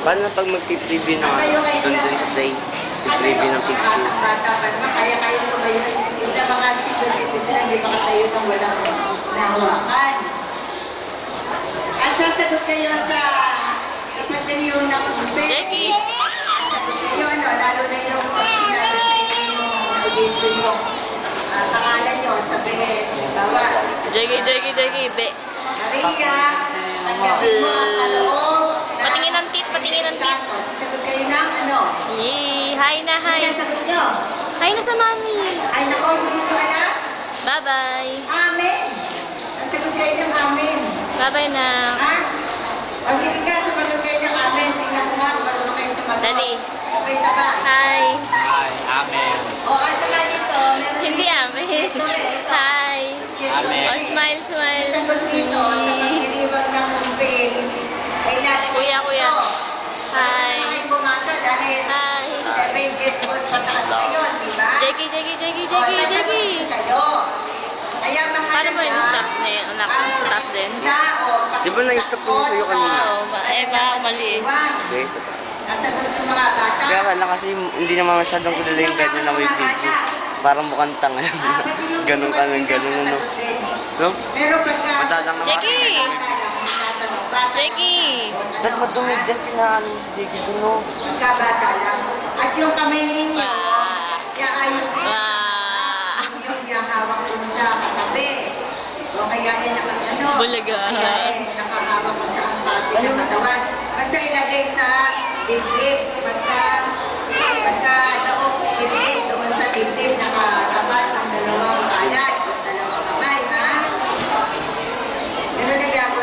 Paano pag magpipreview ng doon sa play? Preview ng picture. Bata pa naman, kaya-kaya ko ba yun? Yung mga security sila, hindi ba kayo nang walang nahawakan? At sasagot kayo sa materiyo ng kumpe. Sasagot kayo, lalo na yung sinabi yung pangalan nyo, sabihin, bawa. Jackie, be. Maria, tanggapin mo ang kaloob. Patingin ng tit. Sasagot kayo ng ano? Hi na, hi. Sasagot nyo? Hi na sa mami. Ay, nako, hindi ko alam. Bye-bye. Amen. Sasagot kayo ng amen. Bye-bye na. Ha? O sige ka, sumagot kayo ng amen. Tingnan ko nga, marunong kayo sumagot. Daddy. Okay, saba. Hi. Hi, amen. O, asa na dito? Meron Hindi dito. amen. Ito, ito. Hi. Amen. Oh, smile. Sagot dito, sa pagkiriwag ng kumpil, ay lalagay Kuya. dito. Hi. Ano kayo bumasa dahil Hi. 7 years old pataas kayo, di ba? Jackie. O, sasagot kayo. Kaya mahalaga. Paano mo yung stop na yun? Anak, sa taas din? Di ba na-stop ko sa'yo kanina? Oo, mali eh. Okay, sa taas. Nasagot ng mga bata. Kaya wala kasi hindi naman masyadong kilala yung guide na may video. Parang mukhang tanga. Ganun ka ng ganun, ano? No? Pero pagka... Madalang naman kasi. Jackie! Dahil madumi dyan, pinaan mo si Jackie dun, no? Pagkabata lang. At yung kamay ninyo, iaayos din. Yung hawak dun sa katabi. O kaya Bulaga. kaya nakahawak mo sa ang parte ng katawan. Basta ilagay sa dibdib. Pagka daog dibdib, doon sa dibdib, nakatapat ng dalawang kalat, dalawang kamay, ha? Ganun na gagawin.